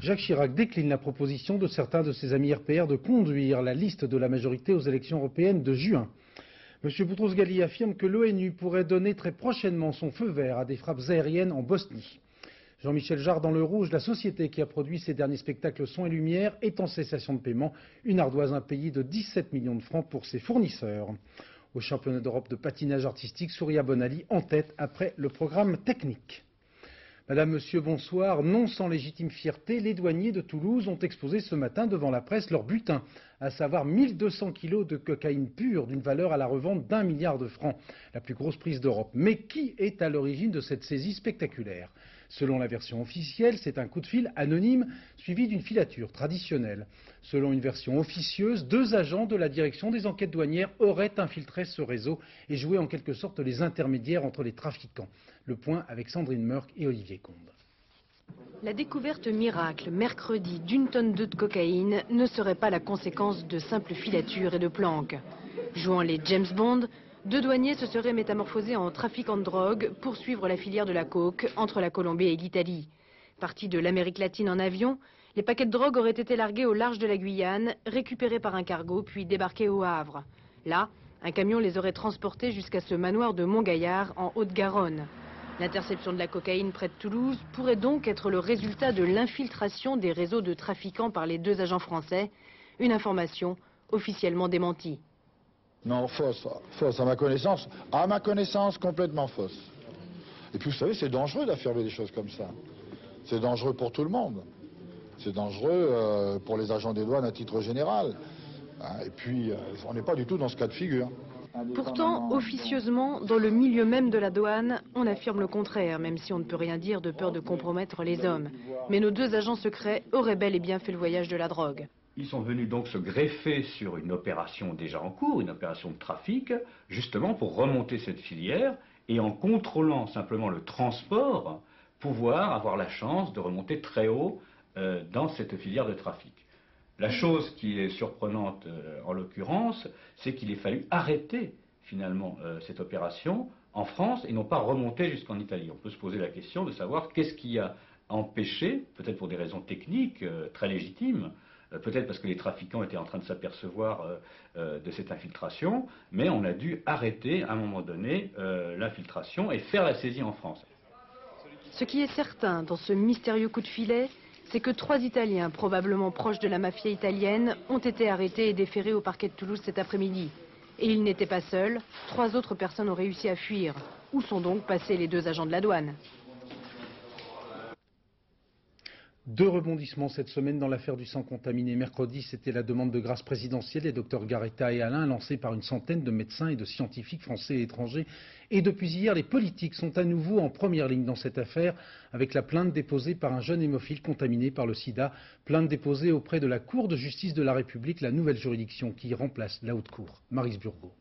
Jacques Chirac décline la proposition de certains de ses amis RPR de conduire la liste de la majorité aux élections européennes de juin. M. Boutros-Ghali affirme que l'ONU pourrait donner très prochainement son feu vert à des frappes aériennes en Bosnie. Jean-Michel Jarre dans le rouge, la société qui a produit ces derniers spectacles son et lumière est en cessation de paiement, une ardoise impayée de 17 millions de francs pour ses fournisseurs. Au championnat d'Europe de patinage artistique, Souria Bonali en tête après le programme technique. Madame, Monsieur, bonsoir. Non sans légitime fierté, les douaniers de Toulouse ont exposé ce matin devant la presse leur butin, à savoir 1200 kilos de cocaïne pure d'une valeur à la revente d'1 milliard de francs, la plus grosse prise d'Europe. Mais qui est à l'origine de cette saisie spectaculaire ? Selon la version officielle, c'est un coup de fil anonyme suivi d'une filature traditionnelle. Selon une version officieuse, 2 agents de la direction des enquêtes douanières auraient infiltré ce réseau et joué en quelque sorte les intermédiaires entre les trafiquants. Le point avec Sandrine Meurck et Olivier Combe. La découverte miracle, mercredi, d'1 tonne de cocaïne ne serait pas la conséquence de simples filatures et de planques. Jouant les James Bond, 2 douaniers se seraient métamorphosés en trafiquants de drogue pour suivre la filière de la coke entre la Colombie et l'Italie. Partis de l'Amérique latine en avion, les paquets de drogue auraient été largués au large de la Guyane, récupérés par un cargo puis débarqués au Havre. Là, un camion les aurait transportés jusqu'à ce manoir de Montgaillard en Haute-Garonne. L'interception de la cocaïne près de Toulouse pourrait donc être le résultat de l'infiltration des réseaux de trafiquants par les 2 agents français, une information officiellement démentie. Non, fausse à ma connaissance complètement fausse. Et puis vous savez, c'est dangereux d'affirmer des choses comme ça. C'est dangereux pour tout le monde. C'est dangereux pour les agents des douanes à titre général. Et puis, on n'est pas du tout dans ce cas de figure. Pourtant, officieusement, dans le milieu même de la douane, on affirme le contraire, même si on ne peut rien dire de peur de compromettre les hommes. Mais nos 2 agents secrets auraient bel et bien fait le voyage de la drogue. Ils sont venus donc se greffer sur une opération déjà en cours, une opération de trafic, justement pour remonter cette filière et en contrôlant simplement le transport, pouvoir avoir la chance de remonter très haut dans cette filière de trafic. La chose qui est surprenante en l'occurrence, c'est qu'il ait fallu arrêter finalement cette opération en France et non pas remonter jusqu'en Italie. On peut se poser la question de savoir qu'est-ce qui a empêché, peut-être pour des raisons techniques très légitimes, peut-être parce que les trafiquants étaient en train de s'apercevoir de cette infiltration, mais on a dû arrêter à un moment donné l'infiltration et faire la saisie en France. Ce qui est certain dans ce mystérieux coup de filet, c'est que 3 Italiens, probablement proches de la mafia italienne, ont été arrêtés et déférés au parquet de Toulouse cet après-midi. Et ils n'étaient pas seuls, 3 autres personnes ont réussi à fuir. Où sont donc passés les 2 agents de la douane ? 2 rebondissements cette semaine dans l'affaire du sang contaminé. Mercredi, c'était la demande de grâce présidentielle des docteurs Garetta et Alain, lancée par une centaine de médecins et de scientifiques français et étrangers. Et depuis hier, les politiques sont à nouveau en première ligne dans cette affaire, avec la plainte déposée par un jeune hémophile contaminé par le sida. Plainte déposée auprès de la Cour de justice de la République, la nouvelle juridiction qui remplace la Haute Cour. Maryse Burgot.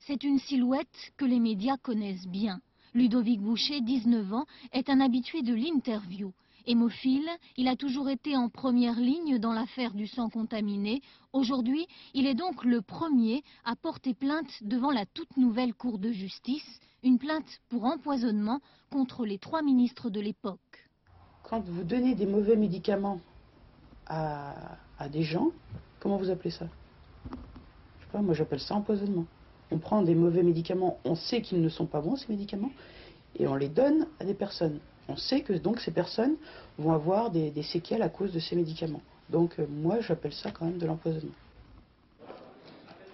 C'est une silhouette que les médias connaissent bien. Ludovic Boucher, 19 ans, est un habitué de l'interview. Hémophile, il a toujours été en première ligne dans l'affaire du sang contaminé. Aujourd'hui, il est donc le premier à porter plainte devant la toute nouvelle Cour de justice, une plainte pour empoisonnement contre les 3 ministres de l'époque. Quand vous donnez des mauvais médicaments à des gens, comment vous appelez ça? Je sais pas, moi j'appelle ça empoisonnement. On prend des mauvais médicaments, on sait qu'ils ne sont pas bons ces médicaments, et on les donne à des personnes. On sait que donc ces personnes vont avoir des séquelles à cause de ces médicaments. Donc moi j'appelle ça quand même de l'empoisonnement.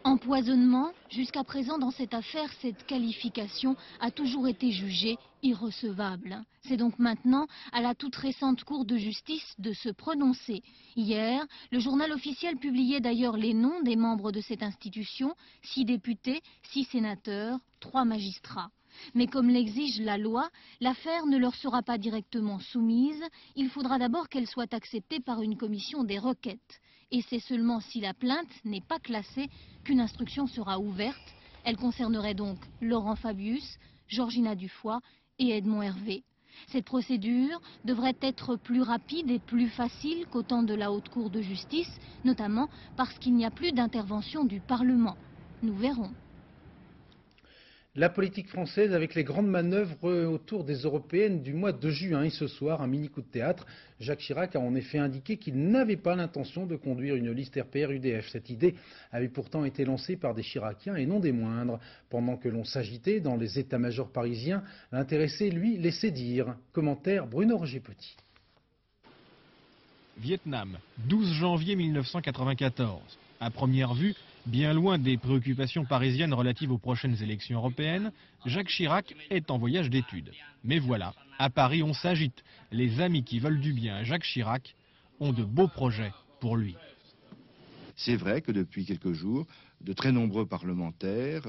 Empoisonnement, jusqu'à présent dans cette affaire, cette qualification a toujours été jugée irrecevable. C'est donc maintenant à la toute récente Cour de justice de se prononcer. Hier, le journal officiel publiait d'ailleurs les noms des membres de cette institution, 6 députés, 6 sénateurs, 3 magistrats. Mais comme l'exige la loi, l'affaire ne leur sera pas directement soumise. Il faudra d'abord qu'elle soit acceptée par une commission des requêtes. Et c'est seulement si la plainte n'est pas classée qu'une instruction sera ouverte. Elle concernerait donc Laurent Fabius, Georgina Dufoy et Edmond Hervé. Cette procédure devrait être plus rapide et plus facile qu'au temps de la Haute Cour de justice, notamment parce qu'il n'y a plus d'intervention du Parlement. Nous verrons. La politique française avec les grandes manœuvres autour des européennes du mois de juin. Et ce soir, un mini coup de théâtre. Jacques Chirac a en effet indiqué qu'il n'avait pas l'intention de conduire une liste RPR-UDF. Cette idée avait pourtant été lancée par des Chiraciens et non des moindres. Pendant que l'on s'agitait dans les états-majors parisiens, l'intéressé, lui, laissait dire. Commentaire Bruno Roger-Petit. Vietnam, 12 janvier 1994. À première vue, bien loin des préoccupations parisiennes relatives aux prochaines élections européennes, Jacques Chirac est en voyage d'études. Mais voilà, à Paris on s'agite. Les amis qui veulent du bien à Jacques Chirac ont de beaux projets pour lui. C'est vrai que depuis quelques jours, de très nombreux parlementaires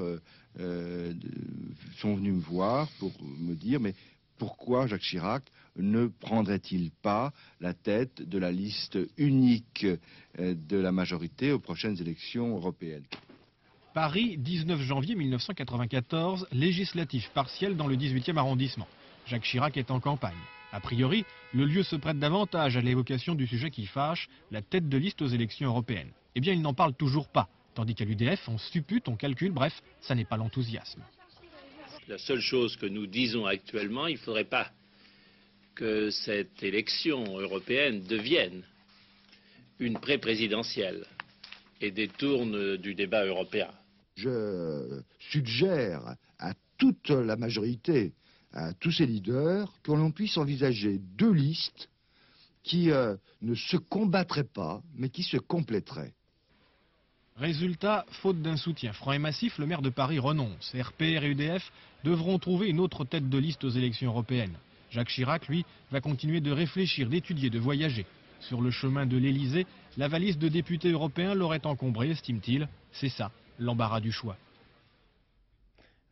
sont venus me voir pour me dire mais pourquoi Jacques Chirac ne prendrait-il pas la tête de la liste unique de la majorité aux prochaines élections européennes? Paris, 19 janvier 1994, législatif partiel dans le 18e arrondissement. Jacques Chirac est en campagne. A priori, le lieu se prête davantage à l'évocation du sujet qui fâche, la tête de liste aux élections européennes. Eh bien, il n'en parle toujours pas, tandis qu'à l'UDF, on suppute, on calcule, bref, ça n'est pas l'enthousiasme. La seule chose que nous disons actuellement, il ne faudrait pas que cette élection européenne devienne une pré-présidentielle et détourne du débat européen. Je suggère à toute la majorité, à tous ces leaders, que l'on puisse envisager deux listes qui ne se combattraient pas, mais qui se compléteraient. Résultat, faute d'un soutien franc et massif, le maire de Paris renonce. RPR et UDF devront trouver une autre tête de liste aux élections européennes. Jacques Chirac, lui, va continuer de réfléchir, d'étudier, de voyager. Sur le chemin de l'Élysée, la valise de députés européens l'aurait encombré, estime-t-il. C'est ça, l'embarras du choix.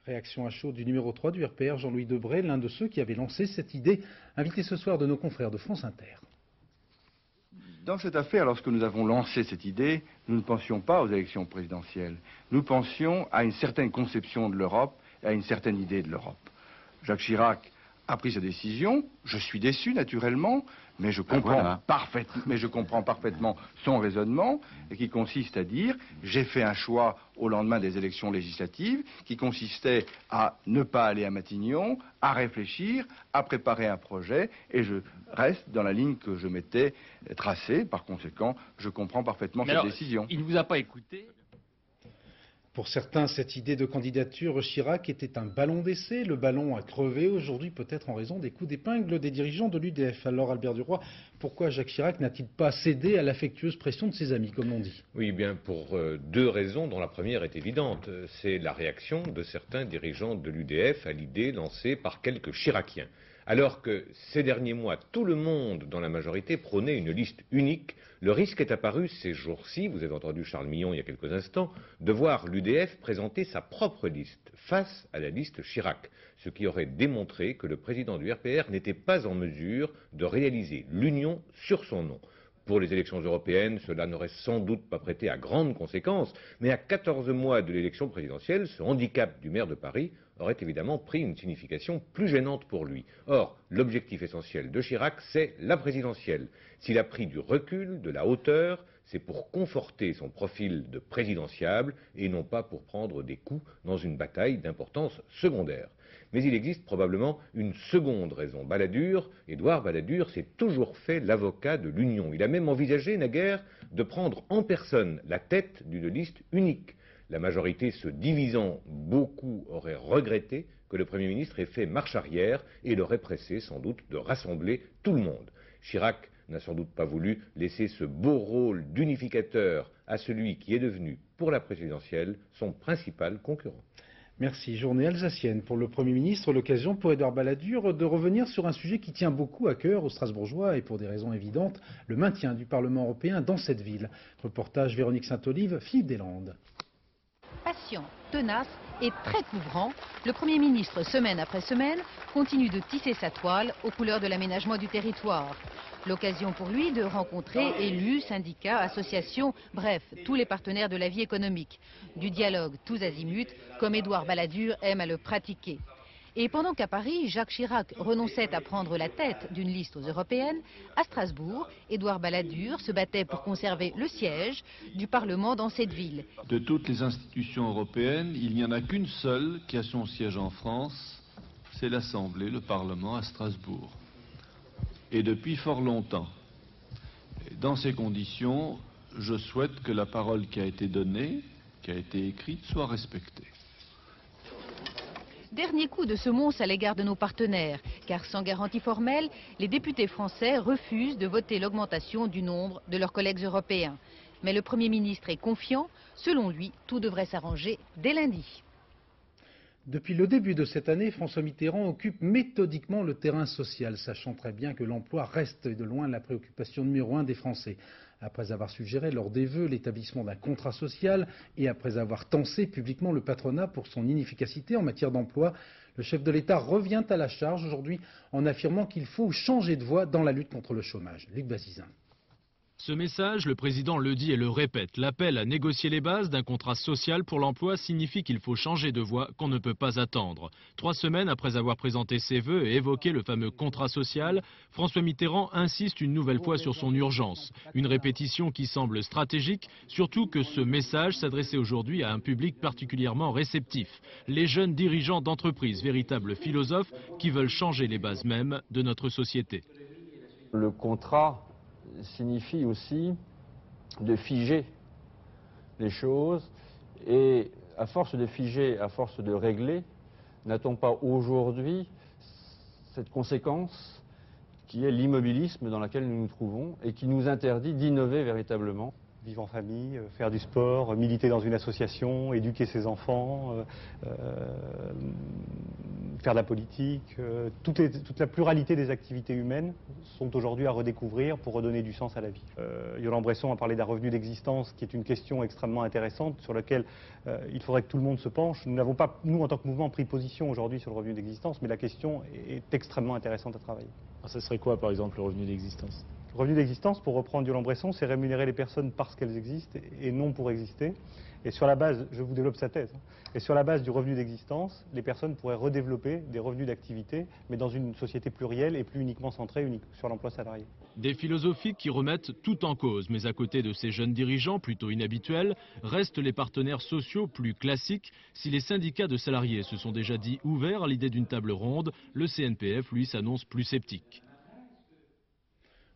Réaction à chaud du numéro 3 du RPR, Jean-Louis Debré, l'un de ceux qui avait lancé cette idée, invité ce soir de nos confrères de France Inter. Dans cette affaire, lorsque nous avons lancé cette idée, nous ne pensions pas aux élections présidentielles. Nous pensions à une certaine conception de l'Europe et à une certaine idée de l'Europe. Jacques Chirac a pris sa décision. Je suis déçu, naturellement, mais je comprends, parfaitement son raisonnement, et qui consiste à dire, j'ai fait un choix au lendemain des élections législatives, qui consistait à ne pas aller à Matignon, à réfléchir, à préparer un projet, et je reste dans la ligne que je m'étais tracée. Par conséquent, je comprends parfaitement cette décision. Il ne vous a pas écouté? Pour certains, cette idée de candidature Chirac était un ballon d'essai. Le ballon a crevé aujourd'hui, peut-être en raison des coups d'épingle des dirigeants de l'UDF. Alors, Albert Duroy, pourquoi Jacques Chirac n'a-t-il pas cédé à l'affectueuse pression de ses amis, comme l'on dit? Oui, bien pour deux raisons, dont la première est évidente. C'est la réaction de certains dirigeants de l'UDF à l'idée lancée par quelques Chiraciens. Alors que ces derniers mois, tout le monde dans la majorité prônait une liste unique, le risque est apparu ces jours-ci, vous avez entendu Charles Millon il y a quelques instants, de voir l'UDF présenter sa propre liste face à la liste Chirac, ce qui aurait démontré que le président du RPR n'était pas en mesure de réaliser l'union sur son nom. Pour les élections européennes, cela n'aurait sans doute pas prêté à grandes conséquences, mais à 14 mois de l'élection présidentielle, ce handicap du maire de Paris aurait évidemment pris une signification plus gênante pour lui. Or, l'objectif essentiel de Chirac, c'est la présidentielle. S'il a pris du recul, de la hauteur, c'est pour conforter son profil de présidentiable et non pas pour prendre des coups dans une bataille d'importance secondaire. Mais il existe probablement une seconde raison. Édouard Balladur s'est toujours fait l'avocat de l'union. Il a même envisagé naguère de prendre en personne la tête d'une liste unique. La majorité se divisant, beaucoup auraient regretté que le Premier ministre ait fait marche arrière et l'aurait pressé sans doute de rassembler tout le monde. Chirac n'a sans doute pas voulu laisser ce beau rôle d'unificateur à celui qui est devenu, pour la présidentielle, son principal concurrent. Merci. Journée alsacienne pour le Premier ministre, l'occasion pour Édouard Balladur de revenir sur un sujet qui tient beaucoup à cœur aux Strasbourgeois et pour des raisons évidentes, le maintien du Parlement européen dans cette ville. Reportage Véronique Saint-Olive, Philippe Deslandes. Patient, tenace et très couvrant, le Premier ministre, semaine après semaine, continue de tisser sa toile aux couleurs de l'aménagement du territoire. L'occasion pour lui de rencontrer élus, syndicats, associations, bref, tous les partenaires de la vie économique. Du dialogue tous azimuts, comme Édouard Balladur aime à le pratiquer. Et pendant qu'à Paris, Jacques Chirac renonçait à prendre la tête d'une liste aux européennes, à Strasbourg, Édouard Balladur se battait pour conserver le siège du Parlement dans cette ville. De toutes les institutions européennes, il n'y en a qu'une seule qui a son siège en France, c'est l'Assemblée, le Parlement à Strasbourg. Et depuis fort longtemps. Et dans ces conditions, je souhaite que la parole qui a été donnée, qui a été écrite, soit respectée. Dernier coup de semonce à l'égard de nos partenaires, car sans garantie formelle, les députés français refusent de voter l'augmentation du nombre de leurs collègues européens. Mais le Premier ministre est confiant. Selon lui, tout devrait s'arranger dès lundi. Depuis le début de cette année, François Mitterrand occupe méthodiquement le terrain social, sachant très bien que l'emploi reste de loin la préoccupation numéro 1 des Français. Après avoir suggéré lors des vœux l'établissement d'un contrat social et après avoir tensé publiquement le patronat pour son inefficacité en matière d'emploi, le chef de l'État revient à la charge aujourd'hui en affirmant qu'il faut changer de voie dans la lutte contre le chômage. Luc Bazizin. Ce message, le président le dit et le répète. L'appel à négocier les bases d'un contrat social pour l'emploi signifie qu'il faut changer de voie, qu'on ne peut pas attendre. 3 semaines après avoir présenté ses vœux et évoqué le fameux contrat social, François Mitterrand insiste une nouvelle fois sur son urgence. Une répétition qui semble stratégique, surtout que ce message s'adressait aujourd'hui à un public particulièrement réceptif. Les jeunes dirigeants d'entreprises, véritables philosophes qui veulent changer les bases mêmes de notre société. Le contrat signifie aussi de figer les choses et à force de figer, à force de régler, n'a-t-on pas aujourd'hui cette conséquence qui est l'immobilisme dans laquelle nous nous trouvons et qui nous interdit d'innover véritablement? Vivre en famille, faire du sport, militer dans une association, éduquer ses enfants, faire de la politique. Toute la pluralité des activités humaines sont aujourd'hui à redécouvrir pour redonner du sens à la vie. Yolande Bresson a parlé d'un revenu d'existence qui est une question extrêmement intéressante sur laquelle il faudrait que tout le monde se penche. Nous n'avons pas, nous en tant que mouvement, pris position aujourd'hui sur le revenu d'existence, mais la question est extrêmement intéressante à travailler. Ça serait quoi par exemple le revenu d'existence ? Le revenu d'existence, pour reprendre Yolande Bresson, c'est rémunérer les personnes parce qu'elles existent et non pour exister. Et sur la base, je vous développe sa thèse, et sur la base du revenu d'existence, les personnes pourraient redévelopper des revenus d'activité, mais dans une société plurielle et plus uniquement centrée sur l'emploi salarié. Des philosophies qui remettent tout en cause, mais à côté de ces jeunes dirigeants plutôt inhabituels, restent les partenaires sociaux plus classiques. Si les syndicats de salariés se sont déjà dit ouverts à l'idée d'une table ronde, le CNPF, lui, s'annonce plus sceptique.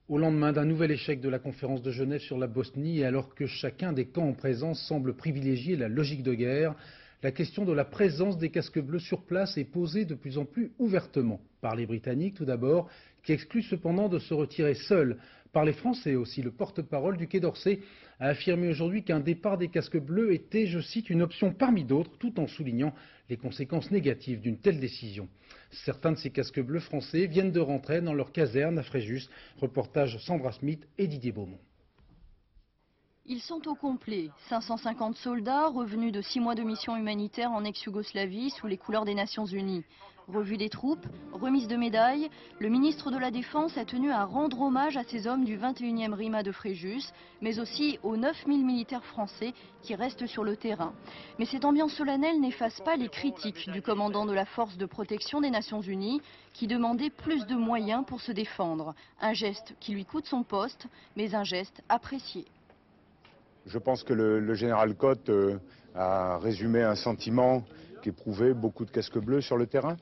Au lendemain d'un nouvel échec de la conférence de Genève sur la Bosnie et alors que chacun des camps en présence semble privilégier la logique de guerre, la question de la présence des casques bleus sur place est posée de plus en plus ouvertement. Par les Britanniques tout d'abord, qui excluent cependant de se retirer seuls. Par les Français aussi, le porte-parole du Quai d'Orsay a affirmé aujourd'hui qu'un départ des casques bleus était, je cite, une option parmi d'autres, tout en soulignant les conséquences négatives d'une telle décision. Certains de ces casques bleus français viennent de rentrer dans leur caserne à Fréjus. Reportage Sandra Smith et Didier Beaumont. Ils sont au complet. 550 soldats revenus de 6 mois de mission humanitaire en ex-Yougoslavie sous les couleurs des Nations Unies. Revue des troupes, remise de médailles, le ministre de la Défense a tenu à rendre hommage à ces hommes du 21e RIMA de Fréjus, mais aussi aux 9000 militaires français qui restent sur le terrain. Mais cette ambiance solennelle n'efface pas les critiques du commandant de la force de protection des Nations Unies qui demandait plus de moyens pour se défendre. Un geste qui lui coûte son poste, mais un geste apprécié. Je pense que le général Cotte a résumé un sentiment qu'éprouvaient beaucoup de casques bleus sur le terrain.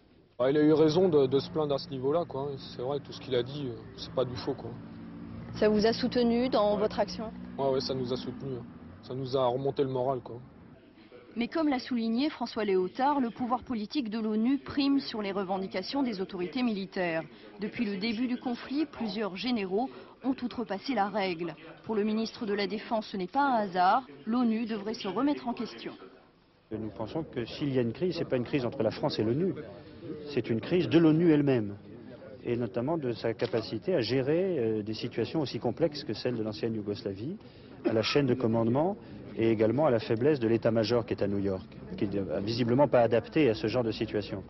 Il a eu raison de se plaindre à ce niveau-là, quoi. C'est vrai, tout ce qu'il a dit, c'est pas du faux, quoi. Ça vous a soutenu dans votre action ? Ouais, ça nous a soutenu. Ça nous a remonté le moral, quoi. Mais comme l'a souligné François Léotard, le pouvoir politique de l'ONU prime sur les revendications des autorités militaires. Depuis le début du conflit, plusieurs généraux ont outrepassé la règle. Pour le ministre de la Défense, ce n'est pas un hasard. L'ONU devrait se remettre en question. Nous pensons que s'il y a une crise, ce n'est pas une crise entre la France et l'ONU. C'est une crise de l'ONU elle-même. Et notamment de sa capacité à gérer des situations aussi complexes que celle de l'ancienne Yougoslavie, à la chaîne de commandement et également à la faiblesse de l'état-major qui est à New York, qui n'est visiblement pas adapté à ce genre de situation.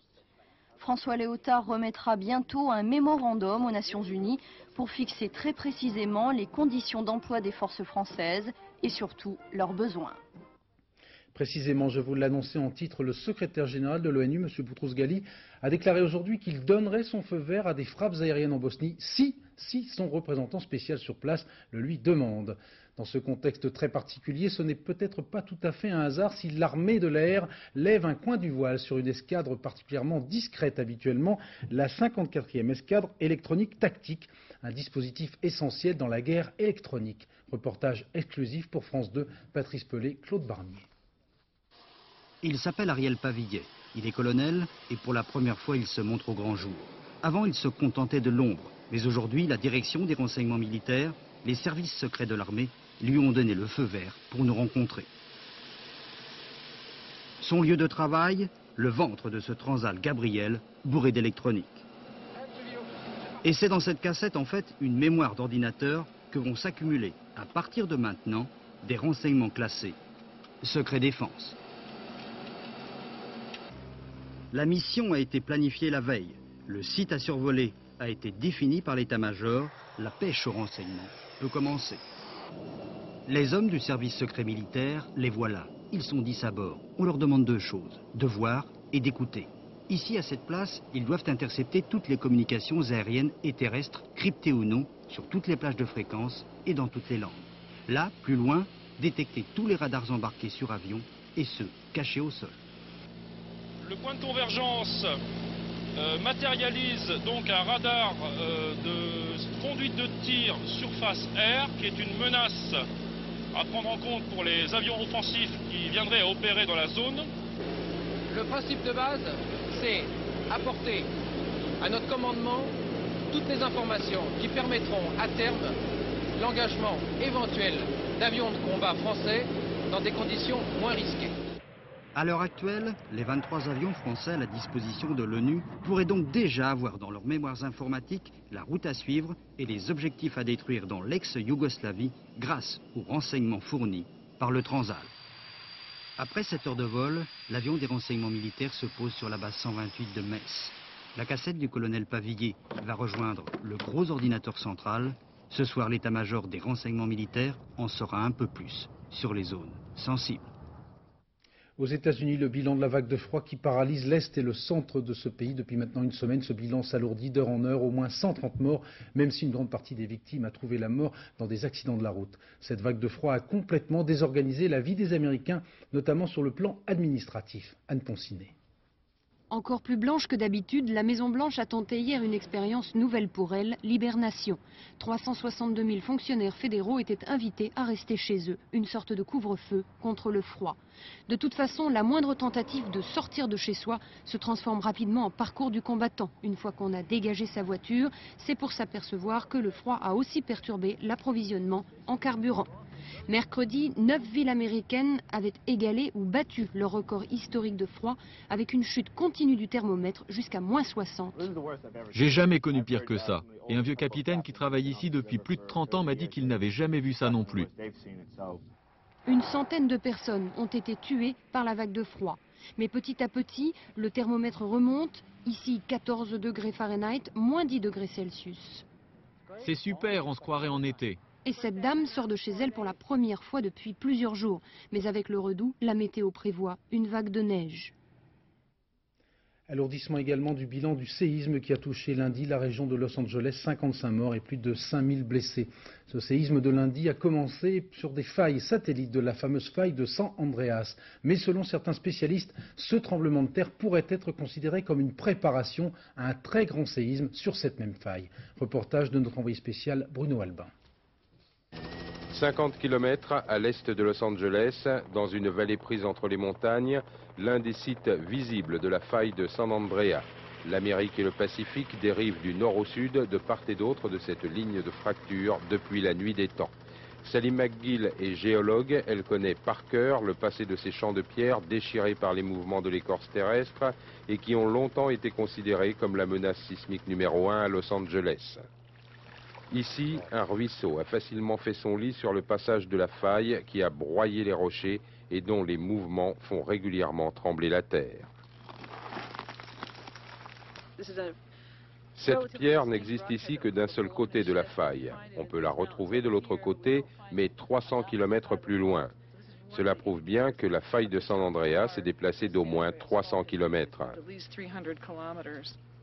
François Léotard remettra bientôt un mémorandum aux Nations Unies pour fixer très précisément les conditions d'emploi des forces françaises et surtout leurs besoins. Précisément, je vous l'annonçais en titre, le secrétaire général de l'ONU, M. Boutros-Ghali, a déclaré aujourd'hui qu'il donnerait son feu vert à des frappes aériennes en Bosnie si son représentant spécial sur place le lui demande. Dans ce contexte très particulier, ce n'est peut-être pas tout à fait un hasard si l'armée de l'air lève un coin du voile sur une escadre particulièrement discrète habituellement, la 54e escadre électronique tactique, un dispositif essentiel dans la guerre électronique. Reportage exclusif pour France 2, Patrice Pelé, Claude Barnier. Il s'appelle Ariel Pavillet, il est colonel et pour la première fois il se montre au grand jour. Avant il se contentait de l'ombre, mais aujourd'hui la direction des renseignements militaires, les services secrets de l'armée lui ont donné le feu vert pour nous rencontrer. Son lieu de travail, le ventre de ce Transal Gabriel bourré d'électronique. Et c'est dans cette cassette en fait une mémoire d'ordinateur que vont s'accumuler à partir de maintenant des renseignements classés, secret défense. La mission a été planifiée la veille. Le site à survoler a été défini par l'état-major. La pêche au renseignement peut commencer. Les hommes du service secret militaire, les voilà. Ils sont 10 à bord. On leur demande deux choses, de voir et d'écouter. Ici, à cette place, ils doivent intercepter toutes les communications aériennes et terrestres, cryptées ou non, sur toutes les plages de fréquence et dans toutes les langues. Là, plus loin, détecter tous les radars embarqués sur avion et ceux cachés au sol. Le point de convergence matérialise donc un radar de conduite de tir surface air qui est une menace à prendre en compte pour les avions offensifs qui viendraient à opérer dans la zone. Le principe de base, c'est apporter à notre commandement toutes les informations qui permettront à terme l'engagement éventuel d'avions de combat français dans des conditions moins risquées. À l'heure actuelle, les 23 avions français à la disposition de l'ONU pourraient donc déjà avoir dans leurs mémoires informatiques la route à suivre et les objectifs à détruire dans l'ex-Yougoslavie grâce aux renseignements fournis par le Transal. Après 7 heures de vol, l'avion des renseignements militaires se pose sur la base 128 de Metz. La cassette du colonel Pavillet va rejoindre le gros ordinateur central. Ce soir, l'état-major des renseignements militaires en saura un peu plus sur les zones sensibles. Aux États-Unis, le bilan de la vague de froid qui paralyse l'Est et le centre de ce pays depuis maintenant une semaine. Ce bilan s'alourdit d'heure en heure, au moins 130 morts, même si une grande partie des victimes a trouvé la mort dans des accidents de la route. Cette vague de froid a complètement désorganisé la vie des Américains, notamment sur le plan administratif. Anne Poncinet. Encore plus blanche que d'habitude, la Maison-Blanche a tenté hier une expérience nouvelle pour elle, l'hibernation. 362 000 fonctionnaires fédéraux étaient invités à rester chez eux, une sorte de couvre-feu contre le froid. De toute façon, la moindre tentative de sortir de chez soi se transforme rapidement en parcours du combattant. Une fois qu'on a dégagé sa voiture, c'est pour s'apercevoir que le froid a aussi perturbé l'approvisionnement en carburant. Mercredi, 9 villes américaines avaient égalé ou battu leur record historique de froid avec une chute continue du thermomètre jusqu'à moins 60. J'ai jamais connu pire que ça. Et un vieux capitaine qui travaille ici depuis plus de 30 ans m'a dit qu'il n'avait jamais vu ça non plus. Une centaine de personnes ont été tuées par la vague de froid. Mais petit à petit, le thermomètre remonte. Ici, 14 degrés Fahrenheit, moins 10 degrés Celsius. C'est super, on se croirait en été. Et cette dame sort de chez elle pour la première fois depuis plusieurs jours. Mais avec le redout, la météo prévoit une vague de neige. Alourdissement également du bilan du séisme qui a touché lundi la région de Los Angeles, 55 morts et plus de 5000 blessés. Ce séisme de lundi a commencé sur des failles satellites de la fameuse faille de San Andreas. Mais selon certains spécialistes, ce tremblement de terre pourrait être considéré comme une préparation à un très grand séisme sur cette même faille. Reportage de notre envoyé spécial Bruno Albin. 50 km à l'est de Los Angeles, dans une vallée prise entre les montagnes, l'un des sites visibles de la faille de San Andreas. L'Amérique et le Pacifique dérivent du nord au sud, de part et d'autre de cette ligne de fracture depuis la nuit des temps. Sally McGill est géologue, elle connaît par cœur le passé de ces champs de pierre déchirés par les mouvements de l'écorce terrestre et qui ont longtemps été considérés comme la menace sismique numéro 1 à Los Angeles. Ici, un ruisseau a facilement fait son lit sur le passage de la faille qui a broyé les rochers et dont les mouvements font régulièrement trembler la terre. Cette pierre n'existe ici que d'un seul côté de la faille. On peut la retrouver de l'autre côté, mais 300 km plus loin. Cela prouve bien que la faille de San Andreas s'est déplacée d'au moins 300 km.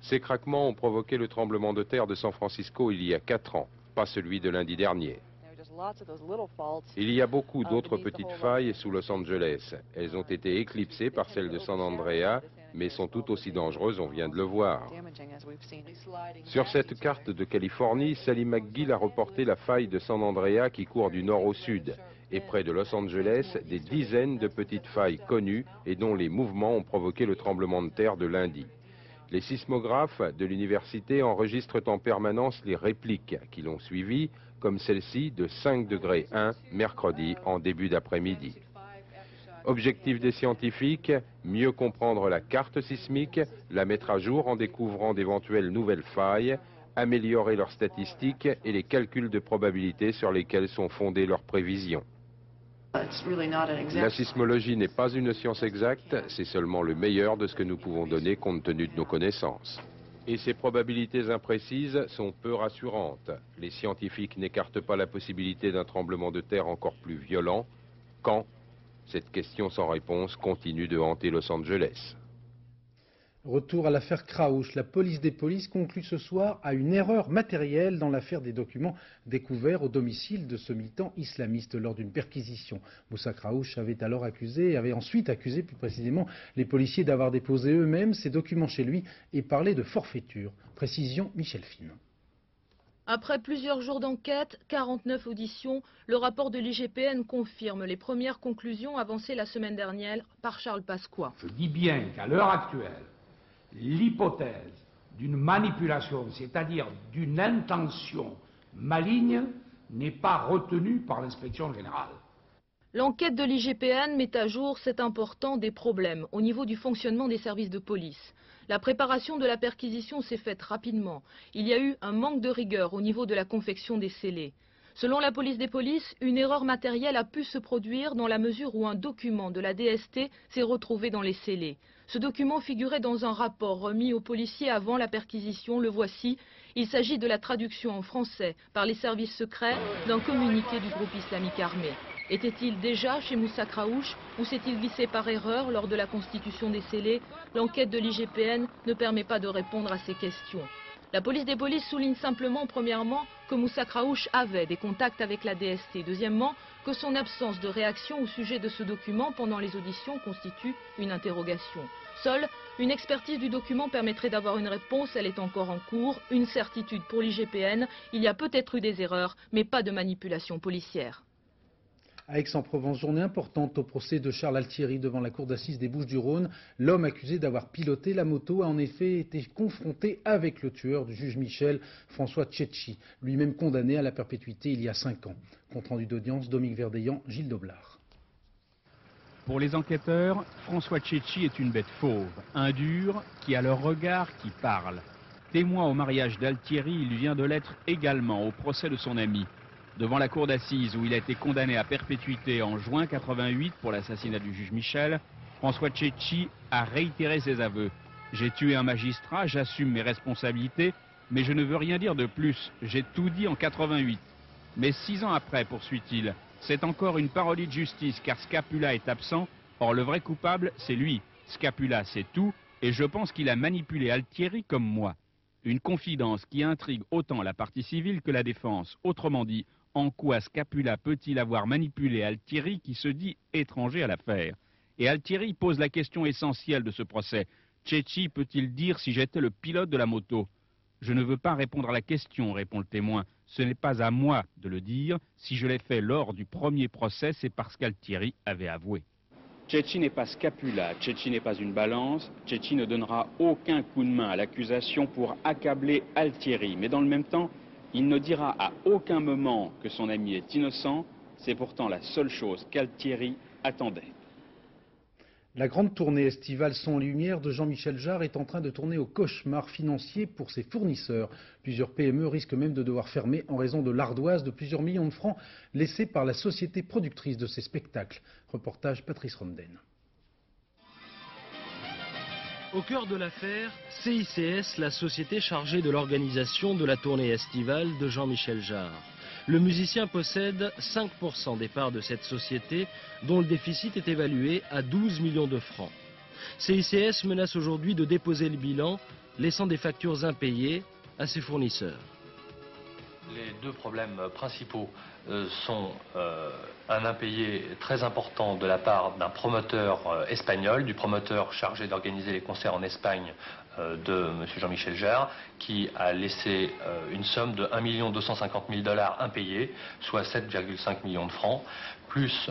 Ces craquements ont provoqué le tremblement de terre de San Francisco il y a 4 ans, pas celui de lundi dernier. Il y a beaucoup d'autres petites failles sous Los Angeles. Elles ont été éclipsées par celles de San Andreas, mais sont tout aussi dangereuses, on vient de le voir. Sur cette carte de Californie, Sally McGill a reporté la faille de San Andreas qui court du nord au sud. Et près de Los Angeles, des dizaines de petites failles connues et dont les mouvements ont provoqué le tremblement de terre de lundi. Les sismographes de l'université enregistrent en permanence les répliques qui l'ont suivi, comme celle-ci de 5 degrés 1 mercredi en début d'après-midi. Objectif des scientifiques, mieux comprendre la carte sismique, la mettre à jour en découvrant d'éventuelles nouvelles failles, améliorer leurs statistiques et les calculs de probabilité sur lesquels sont fondées leurs prévisions. La sismologie n'est pas une science exacte, c'est seulement le meilleur de ce que nous pouvons donner compte tenu de nos connaissances. Et ces probabilités imprécises sont peu rassurantes. Les scientifiques n'écartent pas la possibilité d'un tremblement de terre encore plus violent. Quand? Cette question sans réponse continue de hanter Los Angeles. Retour à l'affaire Kraouch. La police des polices conclut ce soir à une erreur matérielle dans l'affaire des documents découverts au domicile de ce militant islamiste lors d'une perquisition. Moussa Kraouch avait ensuite accusé plus précisément les policiers d'avoir déposé eux-mêmes ces documents chez lui et parlé de forfaiture. Précision Michel Fine. Après plusieurs jours d'enquête, 49 auditions, le rapport de l'IGPN confirme les premières conclusions avancées la semaine dernière par Charles Pasqua. Je dis bien qu'à l'heure actuelle, l'hypothèse d'une manipulation, c'est-à-dire d'une intention maligne, n'est pas retenue par l'inspection générale. L'enquête de l'IGPN met à jour, c'est important, des problèmes au niveau du fonctionnement des services de police. La préparation de la perquisition s'est faite rapidement. Il y a eu un manque de rigueur au niveau de la confection des scellés. Selon la police des polices, une erreur matérielle a pu se produire dans la mesure où un document de la DST s'est retrouvé dans les scellés. Ce document figurait dans un rapport remis aux policiers avant la perquisition, le voici. Il s'agit de la traduction en français par les services secrets d'un communiqué du groupe islamique armé. Était-il déjà chez Moussa Kraouch ou s'est-il glissé par erreur lors de la constitution des scellés? L'enquête de l'IGPN ne permet pas de répondre à ces questions. La police des polices souligne simplement, premièrement, que Moussa Kraouch avait des contacts avec la DST. Deuxièmement, que son absence de réaction au sujet de ce document pendant les auditions constitue une interrogation. Seule une expertise du document permettrait d'avoir une réponse, elle est encore en cours. Une certitude pour l'IGPN, il y a peut-être eu des erreurs, mais pas de manipulation policière. À Aix-en-Provence, journée importante au procès de Charles Altieri devant la cour d'assises des Bouches-du-Rhône. L'homme accusé d'avoir piloté la moto a en effet été confronté avec le tueur du juge Michel, François Tchétchi, lui-même condamné à la perpétuité il y a 5 ans. Compte rendu d'audience, Dominique Verdeillan, Gilles Doblard. Pour les enquêteurs, François Tchétchi est une bête fauve, un dur qui a le regard qui parle. Témoin au mariage d'Altieri, il vient de l'être également au procès de son ami. Devant la cour d'assises où il a été condamné à perpétuité en juin 88 pour l'assassinat du juge Michel, François Tchétchi a réitéré ses aveux. J'ai tué un magistrat, j'assume mes responsabilités, mais je ne veux rien dire de plus. J'ai tout dit en 88. Mais 6 ans après, poursuit-il, c'est encore une parodie de justice car Scapula est absent. Or le vrai coupable, c'est lui. Scapula, c'est tout, et je pense qu'il a manipulé Altieri comme moi. Une confidence qui intrigue autant la partie civile que la défense. Autrement dit, en quoi Scapula peut-il avoir manipulé Altieri qui se dit étranger à l'affaire? Et Altieri pose la question essentielle de ce procès. Tchétchi peut-il dire si j'étais le pilote de la moto? Je ne veux pas répondre à la question, répond le témoin. Ce n'est pas à moi de le dire. Si je l'ai fait lors du premier procès, c'est parce qu'Altieri avait avoué. Tchétchi n'est pas Scapula, Tchétchi n'est pas une balance, Tchétchi ne donnera aucun coup de main à l'accusation pour accabler Altieri. Mais dans le même temps, il ne dira à aucun moment que son ami est innocent. C'est pourtant la seule chose qu'Altieri attendait. La grande tournée estivale Son et Lumière de Jean-Michel Jarre est en train de tourner au cauchemar financier pour ses fournisseurs. Plusieurs PME risquent même de devoir fermer en raison de l'ardoise de plusieurs millions de francs laissés par la société productrice de ces spectacles. Reportage Patrice Romden. Au cœur de l'affaire, CICS, la société chargée de l'organisation de la tournée estivale de Jean-Michel Jarre. Le musicien possède 5% des parts de cette société dont le déficit est évalué à 12 millions de francs. CICS menace aujourd'hui de déposer le bilan, laissant des factures impayées à ses fournisseurs. Les deux problèmes principaux sont un impayé très important de la part d'un promoteur espagnol, du promoteur chargé d'organiser les concerts en Espagne de M. Jean-Michel Jarre, qui a laissé une somme de 1 250 000 $ impayée, soit 7,5 millions de francs, plus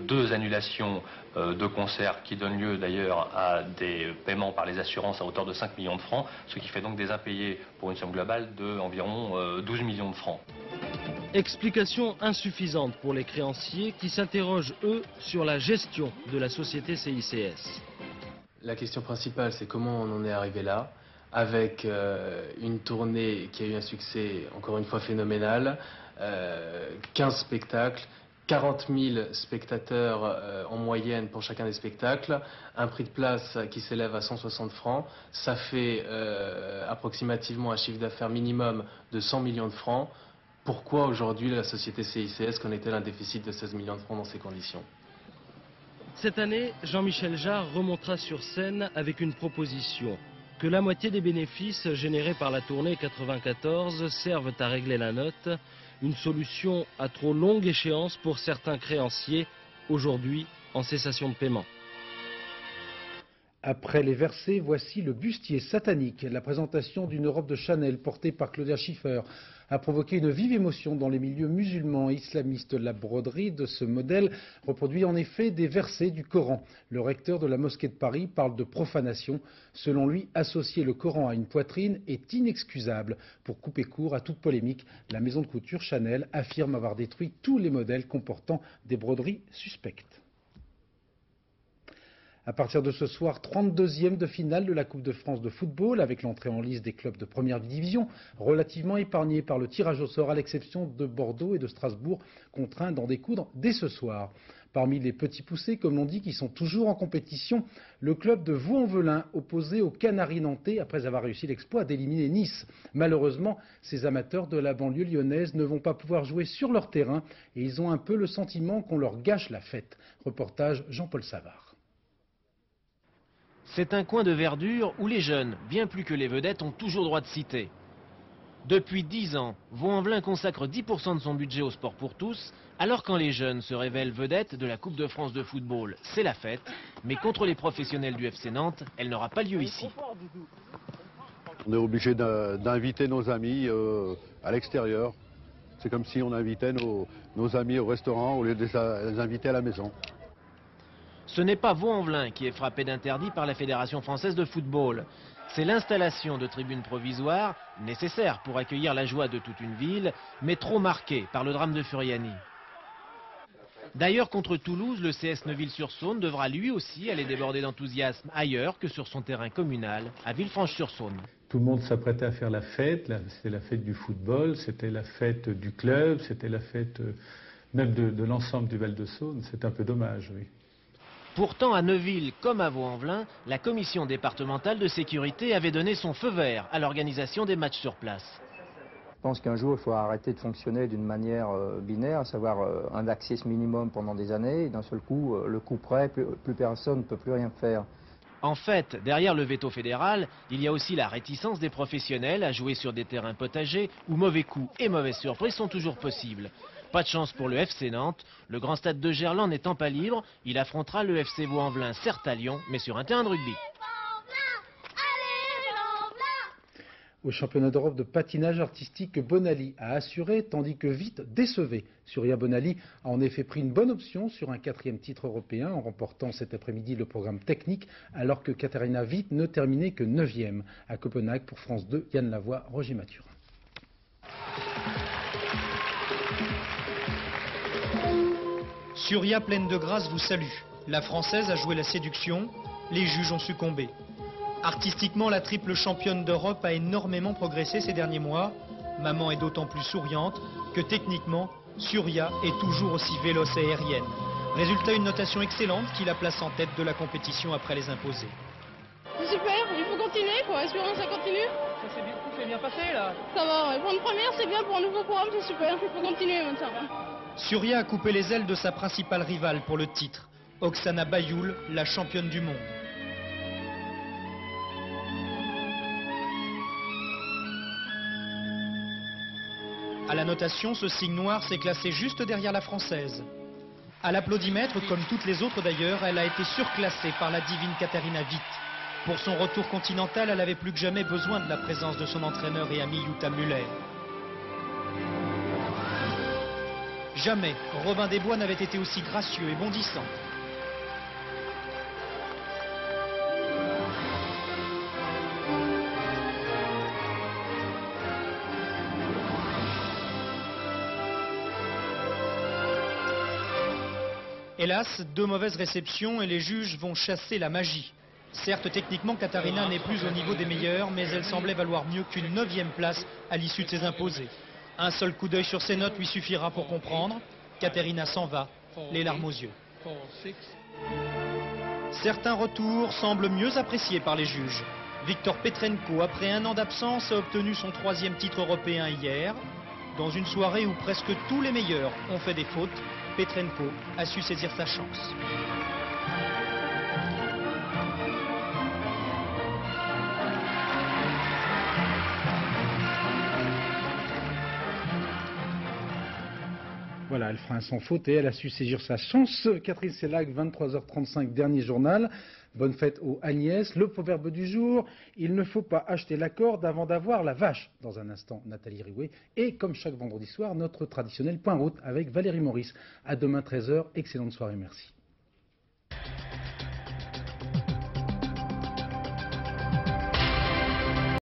deux annulations de concerts qui donnent lieu d'ailleurs à des paiements par les assurances à hauteur de 5 millions de francs, ce qui fait donc des impayés pour une somme globale d'environ 12 millions de francs. Explication insuffisante pour les créanciers qui s'interrogent, eux, sur la gestion de la société CICS. La question principale, c'est comment on en est arrivé là, avec une tournée qui a eu un succès, encore une fois, phénoménal, 15 spectacles, 40 000 spectateurs en moyenne pour chacun des spectacles, un prix de place qui s'élève à 160 francs, ça fait approximativement un chiffre d'affaires minimum de 100 millions de francs. Pourquoi aujourd'hui la société CICS connaît-elle un déficit de 16 millions de francs dans ces conditions ? Cette année, Jean-Michel Jarre remontera sur scène avec une proposition. Que la moitié des bénéfices générés par la tournée 94 servent à régler la note, une solution à trop longue échéance pour certains créanciers, aujourd'hui en cessation de paiement. Après les versets, voici le bustier satanique. La présentation d'une robe de Chanel portée par Claudia Schiffer a provoqué une vive émotion dans les milieux musulmans et islamistes. La broderie de ce modèle reproduit en effet des versets du Coran. Le recteur de la mosquée de Paris parle de profanation. Selon lui, associer le Coran à une poitrine est inexcusable. Pour couper court à toute polémique, la maison de couture Chanel affirme avoir détruit tous les modèles comportant des broderies suspectes. À partir de ce soir, 32e de finale de la Coupe de France de football, avec l'entrée en lice des clubs de première division, relativement épargnés par le tirage au sort, à l'exception de Bordeaux et de Strasbourg, contraints d'en découdre dès ce soir. Parmi les petits poussés, comme l'on dit, qui sont toujours en compétition, le club de Vaux-en-Velin, opposé aux Canaries nantais, après avoir réussi l'exploit d'éliminer Nice. Malheureusement, ces amateurs de la banlieue lyonnaise ne vont pas pouvoir jouer sur leur terrain et ils ont un peu le sentiment qu'on leur gâche la fête. Reportage Jean-Paul Savard. C'est un coin de verdure où les jeunes, bien plus que les vedettes, ont toujours droit de citer. Depuis 10 ans, Vaux-en-Velin consacre 10% de son budget au sport pour tous, alors quand les jeunes se révèlent vedettes de la Coupe de France de football, c'est la fête. Mais contre les professionnels du FC Nantes, elle n'aura pas lieu ici. On est obligé d'inviter nos amis à l'extérieur. C'est comme si on invitait nos amis au restaurant au lieu de les inviter à la maison. Ce n'est pas Vaux-en-Velin qui est frappé d'interdit par la Fédération française de football. C'est l'installation de tribunes provisoires, nécessaires pour accueillir la joie de toute une ville, mais trop marquée par le drame de Furiani. D'ailleurs, contre Toulouse, le CS Neuville-sur-Saône devra lui aussi aller déborder d'enthousiasme ailleurs que sur son terrain communal, à Villefranche-sur-Saône. Tout le monde s'apprêtait à faire la fête, c'était la fête du football, c'était la fête du club, c'était la fête même de l'ensemble du Val-de-Saône. C'est un peu dommage, oui. Pourtant, à Neuville comme à Vaux-en-Velin, la commission départementale de sécurité avait donné son feu vert à l'organisation des matchs sur place. Je pense qu'un jour, il faut arrêter de fonctionner d'une manière binaire, à savoir un accès minimum pendant des années, et d'un seul coup, le coup près, plus personne ne peut plus rien faire. En fait, derrière le veto fédéral, il y a aussi la réticence des professionnels à jouer sur des terrains potagers où mauvais coups et mauvaises surprises sont toujours possibles. Pas de chance pour le FC Nantes, le grand stade de Gerland n'étant pas libre, il affrontera le FC Vaux-en-Velin, certes à Lyon, mais sur un terrain de rugby. Au championnat d'Europe de patinage artistique, Bonali a assuré, tandis que Witt décevait. Surya Bonali a en effet pris une bonne option sur un 4e titre européen en remportant cet après-midi le programme technique, alors que Katarina Witt ne terminait que 9e. À Copenhague, pour France 2, Yann Lavoie, Roger Mathurin. Surya, pleine de grâce, vous salue. La Française a joué la séduction, les juges ont succombé. Artistiquement, la triple championne d'Europe a énormément progressé ces derniers mois. Maman est d'autant plus souriante que techniquement, Surya est toujours aussi véloce et aérienne. Résultat, une notation excellente qui la place en tête de la compétition après les imposés. C'est super, il faut continuer quoi, espérons que ça continue. Tout s'est bien passé là. Ça va, ouais. Pour une première c'est bien, pour un nouveau programme c'est super, il faut continuer maintenant. Surya a coupé les ailes de sa principale rivale pour le titre, Oksana Bayoul, la championne du monde. À la notation, ce signe noir s'est classé juste derrière la Française. À l'applaudimètre, comme toutes les autres d'ailleurs, elle a été surclassée par la divine Katarina Witt. Pour son retour continental, elle avait plus que jamais besoin de la présence de son entraîneur et ami Jutta Müller. Jamais Robin des Bois n'avait été aussi gracieux et bondissant. Hélas, 2 mauvaises réceptions et les juges vont chasser la magie. Certes, techniquement, Katarina n'est plus au niveau des meilleurs, mais elle semblait valoir mieux qu'une 9e place à l'issue de ses imposés. Un seul coup d'œil sur ses notes lui suffira pour comprendre. Katarina s'en va, les larmes aux yeux. Certains retours semblent mieux appréciés par les juges. Viktor Petrenko, après 1 an d'absence, a obtenu son 3e titre européen hier. Dans une soirée où presque tous les meilleurs ont fait des fautes, Petrenko a su saisir sa chance. Voilà, elle fera un sans faute et elle a su saisir sa chance. Catherine Sellac, 23h35, dernier journal. Bonne fête aux Agnès. Le proverbe du jour, il ne faut pas acheter la corde avant d'avoir la vache. Dans un instant, Nathalie Riouet. Et comme chaque vendredi soir, notre traditionnel point route avec Valérie Maurice. À demain 13h. Excellente soirée, merci.